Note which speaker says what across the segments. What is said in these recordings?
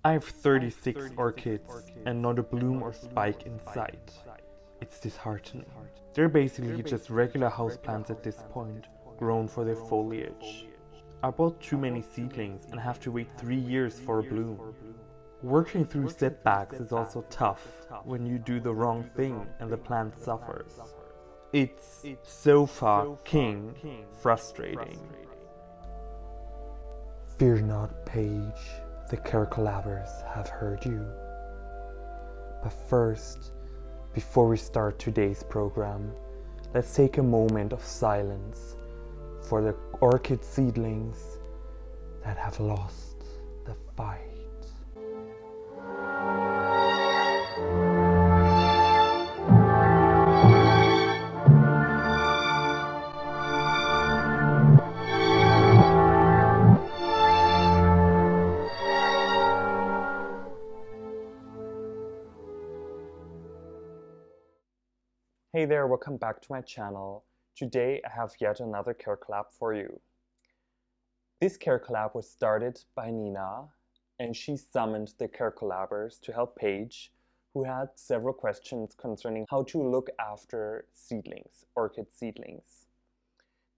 Speaker 1: I have 36 orchids and not a bloom or spike in sight. It's disheartening. They're basically just regular houseplants at this point, grown for their foliage. I bought too many seedlings and have to wait 3 years for a bloom. Working through setbacks is also tough when you do the wrong thing and the plant suffers. It's so fucking frustrating.
Speaker 2: Fear not, Paige. The CareCollabers have heard you. But first, before we start today's program, let's take a moment of silence for the orchid seedlings that have lost the fight.
Speaker 3: Hey there, welcome back to my channel. Today I have yet another CareCollab for you. This CareCollab was started by Nina, and she summoned the CareCollabers to help Paige, who had several questions concerning how to look after seedlings, orchid seedlings.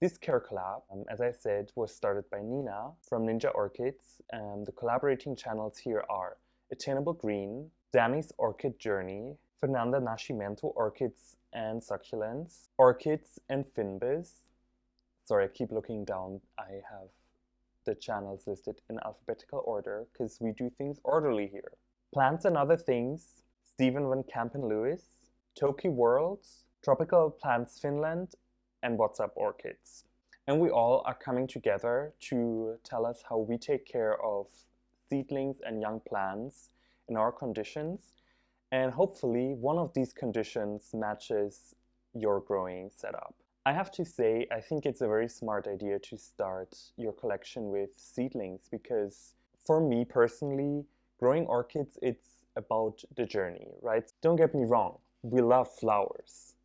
Speaker 3: This CareCollab, as I said, was started by Nina from Ninja Orchids. The collaborating channels here are Attainable Green, Danny's Orchid Journey, Fernanda Nascimento Orchids and Succulents, Orchids and Finbis. Sorry, I keep looking down. I have the channels listed in alphabetical order because we do things orderly here. Plants and Other Things, Stephen Van Campen Lewis, Toki Worlds, Tropical Plants Finland, and What's Up Orchids. And we all are coming together to tell us how we take care of seedlings and young plants in our conditions. And hopefully one of these conditions matches your growing setup. I have to say, I think it's a very smart idea to start your collection with seedlings because for me personally, growing orchids, it's about the journey, right? Don't get me wrong, we love flowers.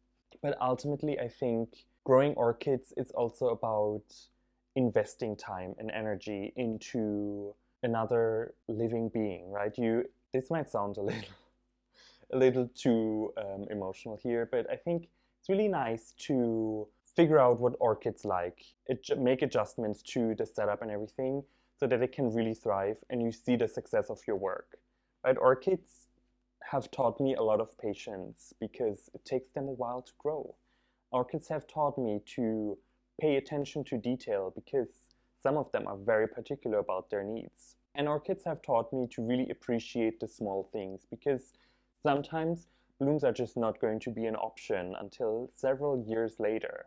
Speaker 3: But ultimately, I think growing orchids is also about investing time and energy into another living being, right? This might sound a little too emotional here, but I think it's really nice to figure out what orchids like, make adjustments to the setup and everything so that it can really thrive and you see the success of your work. Right? Orchids have taught me a lot of patience because it takes them a while to grow. Orchids have taught me to pay attention to detail because some of them are very particular about their needs. And orchids have taught me to really appreciate the small things because sometimes blooms are just not going to be an option until several years later.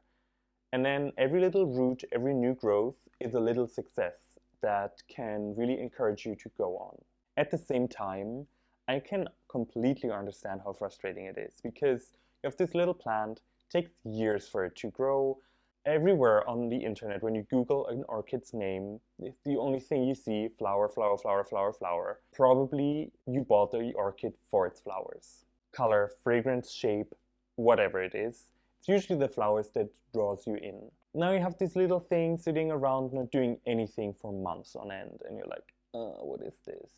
Speaker 3: And then every little root, every new growth is a little success that can really encourage you to go on. At the same time, I can completely understand how frustrating it is because you have this little plant, it takes years for it to grow. Everywhere on the internet, when you Google an orchid's name, the only thing you see, flower, flower, flower, flower, flower. Probably you bought the orchid for its flowers. Color, fragrance, shape, whatever it is. It's usually the flowers that draws you in. Now you have this little thing sitting around not doing anything for months on end, and you're like, what is this?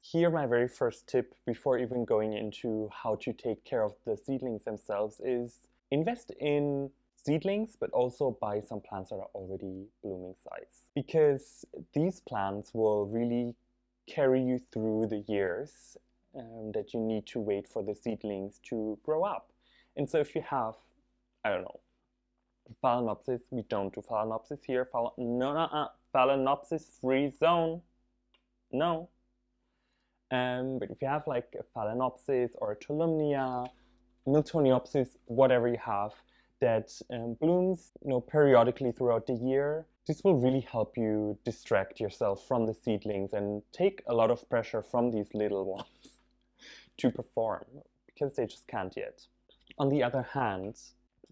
Speaker 3: Here, my very first tip before even going into how to take care of the seedlings themselves is invest in seedlings, but also buy some plants that are already blooming size. Because these plants will really carry you through the years that you need to wait for the seedlings to grow up. And so if you have, I don't know, Phalaenopsis, we don't do Phalaenopsis here. Phalaenopsis free zone. No. But if you have like a Phalaenopsis or a Tolumnia, Miltoniopsis, whatever you have, that blooms periodically throughout the year, this will really help you distract yourself from the seedlings and take a lot of pressure from these little ones to perform because they just can't yet. On the other hand,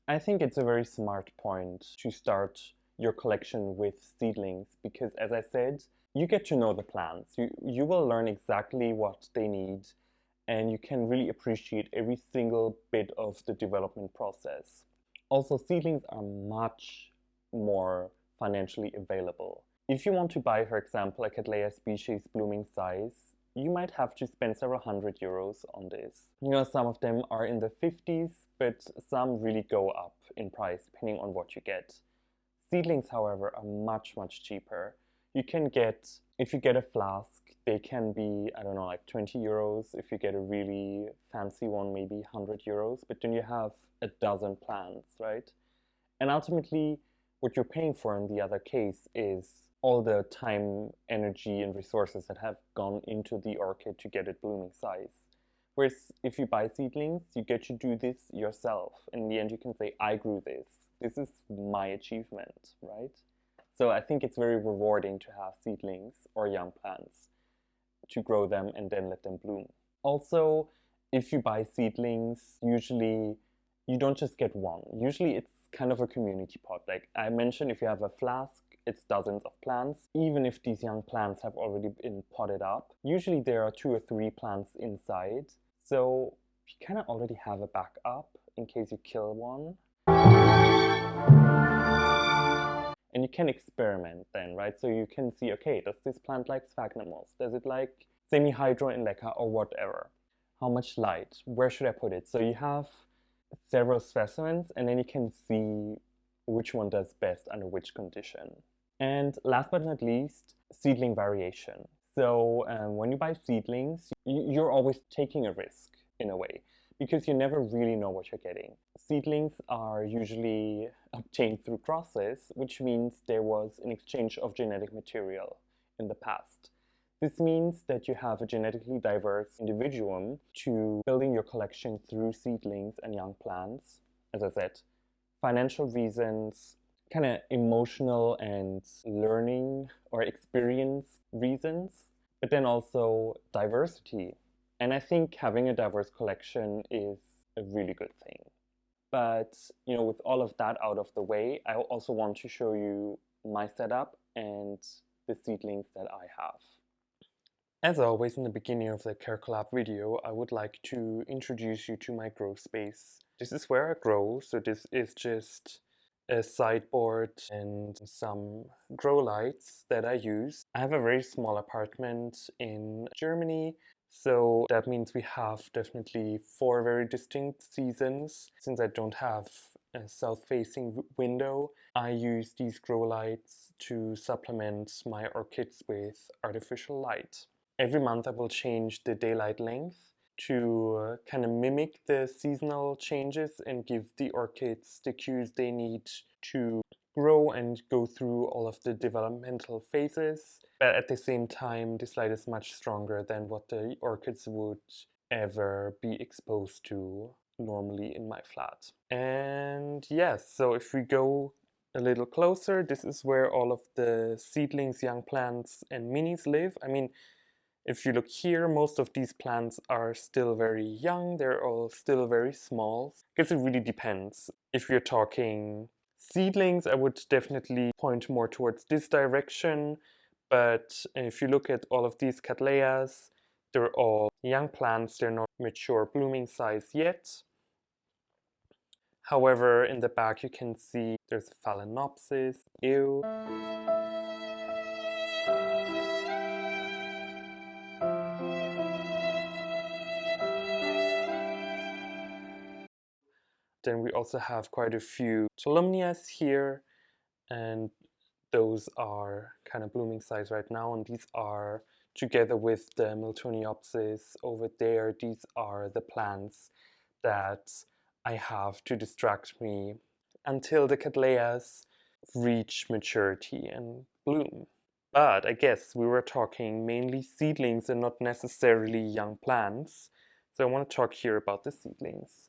Speaker 3: I think it's a very smart point to start your collection with seedlings because, as I said, you get to know the plants. You will learn exactly what they need and you can really appreciate every single bit of the development process. Also, seedlings are much more financially available. If you want to buy, for example, a Cattleya species blooming size, you might have to spend several €100 on this. You know, some of them are in the 50s, but some really go up in price depending on what you get. Seedlings, however, are much cheaper. You can get, if you get a flask, they can be, I don't know, like €20. If you get a really fancy one, maybe €100, but then you have a dozen plants, right? And ultimately, what you're paying for in the other case is all the time, energy, and resources that have gone into the orchid to get it blooming size. Whereas if you buy seedlings, you get to do this yourself. In the end, you can say, I grew this. This is my achievement, right? So I think it's very rewarding to have seedlings or young plants, to grow them and then let them bloom. Also, if you buy seedlings, usually you don't just get one. Usually it's kind of a community pot. Like I mentioned, if you have a flask, it's dozens of plants. Even if these young plants have already been potted up, usually there are 2 or 3 plants inside. So you kind of already have a backup in case you kill one. And you can experiment then, right? So you can see, okay, does this plant like sphagnum moss? Does it like semi-hydro indica or whatever? How much light? Where should I put it? So you have several specimens and then you can see which one does best under which condition. And last but not least, seedling variation. So when you buy seedlings, you're always taking a risk in a way, because you never really know what you're getting. Seedlings are usually obtained through crosses, which means there was an exchange of genetic material in the past. This means that you have a genetically diverse individuum to building your collection through seedlings and young plants. As I said, financial reasons, kind of emotional and learning or experience reasons, but then also diversity. And I think having a diverse collection is a really good thing. But, you know, with all of that out of the way, I also want to show you my setup and the seedlings that I have. As always, in the beginning of the CareCollab video, I would like to introduce you to my grow space. This is where I grow, so this is just a sideboard and some grow lights that I use. I have a very small apartment in Germany, so that means we have definitely 4 very distinct seasons. Since I don't have a south-facing window, I use these grow lights to supplement my orchids with artificial light. Every month I will change the daylight length to kind of mimic the seasonal changes and give the orchids the cues they need to grow and go through all of the developmental phases. But at the same time, this light is much stronger than what the orchids would ever be exposed to normally in my flat. And yes, so if we go a little closer, this is where all of the seedlings, young plants and minis live. I mean, if you look here, most of these plants are still very young, they're all still very small. I guess it really depends. If you're talking seedlings, I would definitely point more towards this direction. But if you look at all of these Cattleyas, they're all young plants, they're not mature blooming size yet. However, in the back you can see there's Phalaenopsis, ew. Then we also have quite a few Tolumnias here, and those are kind of blooming size right now, and these are, together with the Miltoniopsis over there, these are the plants that I have to distract me until the Cattleyas reach maturity and bloom. But I guess we were talking mainly seedlings and not necessarily young plants, so I want to talk here about the seedlings.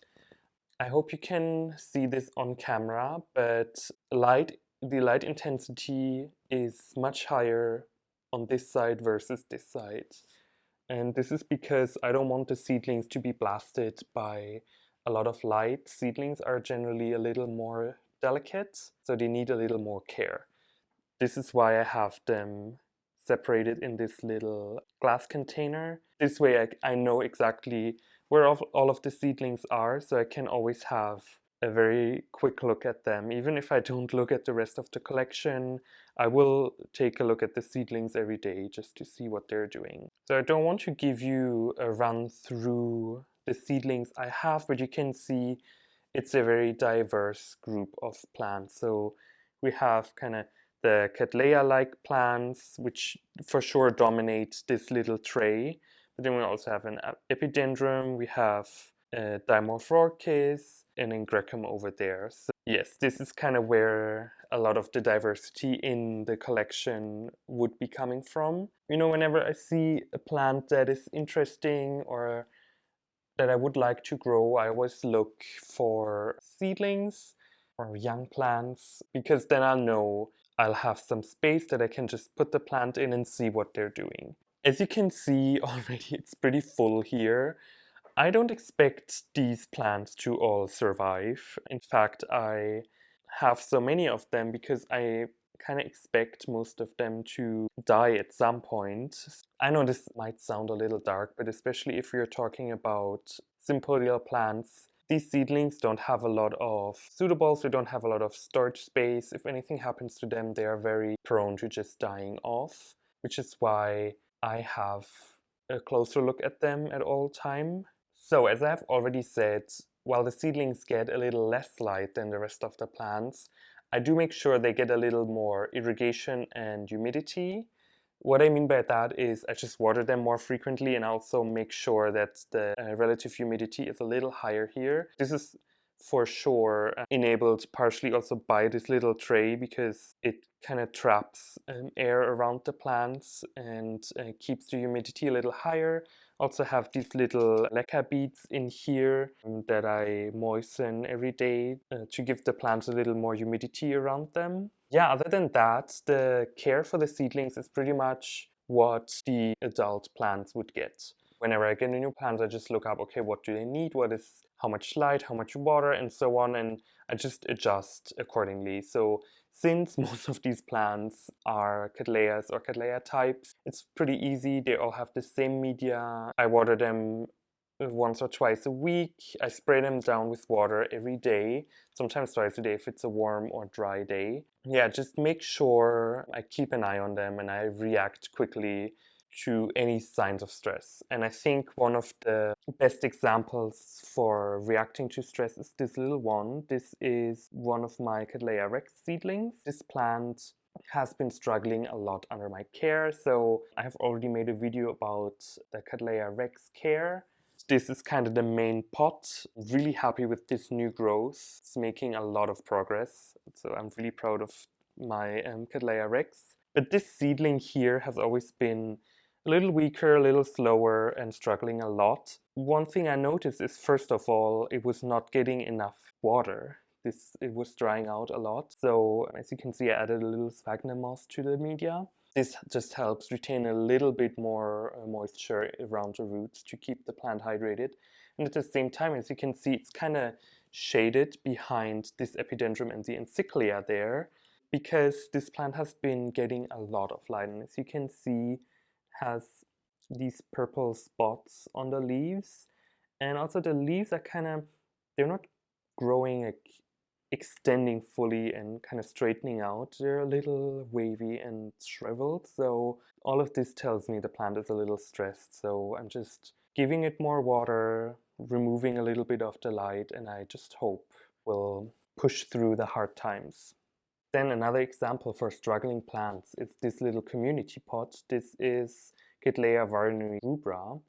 Speaker 3: I hope you can see this on camera, but the light intensity is much higher on this side versus this side. And this is because I don't want the seedlings to be blasted by a lot of light. Seedlings are generally a little more delicate, so they need a little more care. This is why I have them separated in this little glass container. This way I know exactly where all of the seedlings are, so I can always have
Speaker 1: a very quick look at them. Even if I don't look at the rest of the collection, I will take a look at the seedlings every day just to see what they're doing. So I don't want to give you a run through the seedlings I have, but you can see it's a very diverse group of plants. So we have kind of the Cattleya-like plants, which for sure dominate this little tray. But then we also have an epidendrum, we have dimorph orchids, and then Requiem over there. So yes, this is kind of where a lot of the diversity in the collection would be coming from. You know, whenever I see a plant that is interesting or that I would like to grow, I always look for seedlings or young plants, because then I'll know I'll have some space that I can just put the plant in and see what they're doing. As you can see already, it's pretty full here. I don't expect these plants to all survive. In fact, I have so many of them because I kind of expect most of them to die at some point. I know this might sound a little dark, but especially if you're talking about sympodial plants, these seedlings don't have a lot of suitables, they don't have a lot of storage space. If anything happens to them, they are very prone to just dying off, which is why I have a closer look at them at all time. So as I've already said, while the seedlings get a little less light than the rest of the plants, I do make sure they get a little more irrigation and humidity. What I mean by that is I just water them more frequently and also make sure that the relative humidity is a little higher here. This is for sure enabled partially also by this little tray, because it kind of traps air around the plants and keeps the humidity a little higher. Also have these little leca beads in here that I moisten every day to give the plants a little more humidity around them. Yeah, other than that, the care for the seedlings is pretty much what the adult plants would get. Whenever I get a new plant, I just look up, okay, what do they need? How much light, how much water, and so on, and I just adjust accordingly. So since most of these plants are Cattleyas or Cattleya types, it's pretty easy. They all have the same media. I water them once or twice a week. I spray them down with water every day, sometimes twice a day if it's a warm or dry day. Yeah, just make sure I keep an eye on them and I react quickly to any signs of stress. And I think one of the best examples for reacting to stress is this little one. This is one of my Cattleya rex seedlings. This plant has been struggling a lot under my care, so I have already made a video about the Cattleya rex care. This is kind of the main pot. Really happy with this new growth. It's making a lot of progress, so I'm really proud of my Cattleya rex. But this seedling here has always been a little weaker, a little slower, and struggling a lot. One thing I noticed is, first of all, it was not getting enough water. It was drying out a lot. So as you can see, I added a little sphagnum moss to the media. This just helps retain a little bit more moisture around the roots to keep the plant hydrated. And at the same time, as you can see, it's kind of shaded behind this epidendrum and the encyclia there, because this plant has been getting a lot of light. And as you can see, has these purple spots on the leaves, and also the leaves are they're not growing, like extending fully and kind of straightening out. They're a little wavy and shriveled, so all of this tells me the plant is a little stressed. So I'm just giving it more water, removing a little bit of the light, and I just hope we'll push through the hard times. Then another example for struggling plants is this little community pot. This is Cattleya warneri rubra.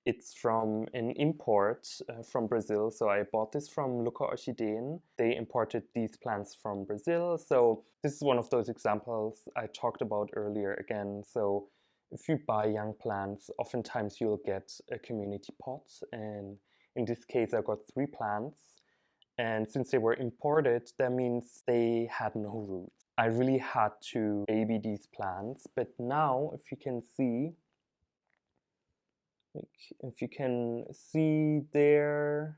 Speaker 1: It's from an import from Brazil. So I bought this from Luca Orchideen. They imported these plants from Brazil. So this is one of those examples I talked about earlier again. So if you buy young plants, oftentimes you'll get a community pot. And in this case, I got 3 plants. And since they were imported, that means they had no roots. I really had to baby these plants, but now if you can see there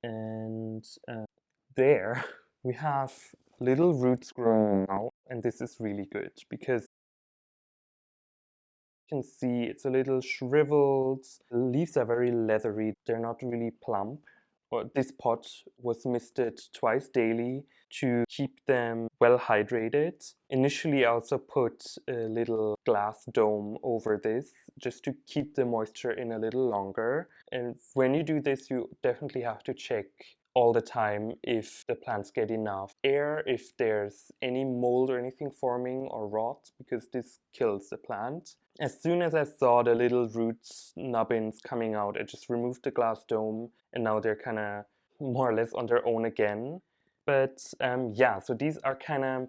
Speaker 1: and there, we have little roots growing now, and this is really good because you can see it's a little shriveled. The leaves are very leathery, they're not really plump.
Speaker 3: this pot was misted twice daily to keep them well hydrated. Initially, I also put a little glass dome over this just to keep the moisture in a little longer. And when you do this, you definitely have to check all the time if the plants get enough air, if there's any mold or anything forming or rot, because this kills the plant. As soon as I saw the little roots nubbins coming out, I just removed the glass dome, and now they're kind of more or less on their own again. But yeah, so these are kind of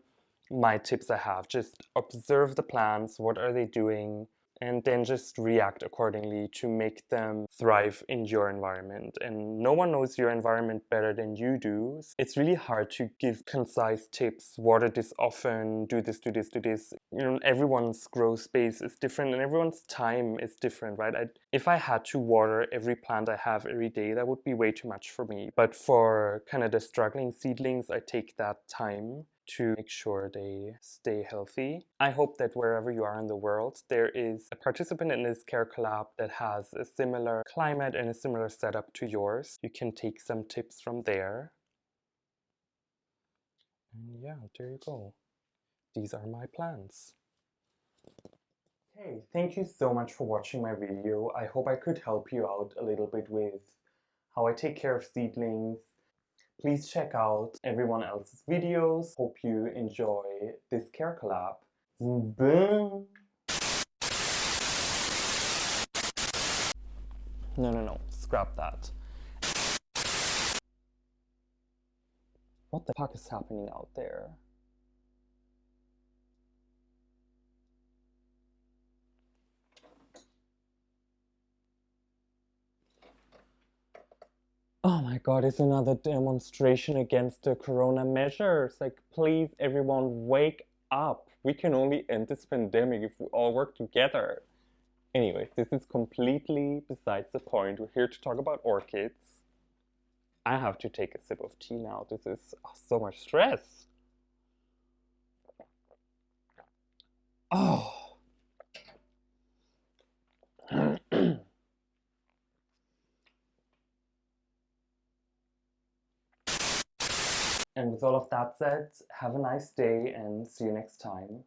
Speaker 3: my tips I have. Just observe the plants, what are they doing, and then just react accordingly to make them thrive in your environment. And no one knows your environment better than you do. It's really hard to give concise tips. Water this often, do this, do this, do this. You know, everyone's growth space is different and everyone's time is different, right? If I had to water every plant I have every day, that would be way too much for me. But for kind of the struggling seedlings, I take that time to make sure they stay healthy. I hope that wherever you are in the world, there is a participant in this CareCollab that has a similar climate and a similar setup to yours. You can take some tips from there. And yeah, there you go. These are my plants. Hey, thank you so much for watching my video. I hope I could help you out a little bit with how I take care of seedlings. Please check out everyone else's videos. Hope you enjoy this CareCollab. Boom! No, scrap that. What the fuck is happening out there? Oh my god, it's another demonstration against the corona measures. Like, please, everyone, wake up. We can only end this pandemic if we all work together. Anyways, this is completely besides the point. We're here to talk about orchids. I have to take a sip of tea now. This is so much stress. Oh. And with all of that said, have a nice day and see you next time.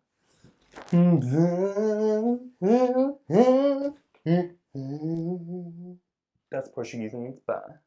Speaker 3: That's Portuguese and means bye.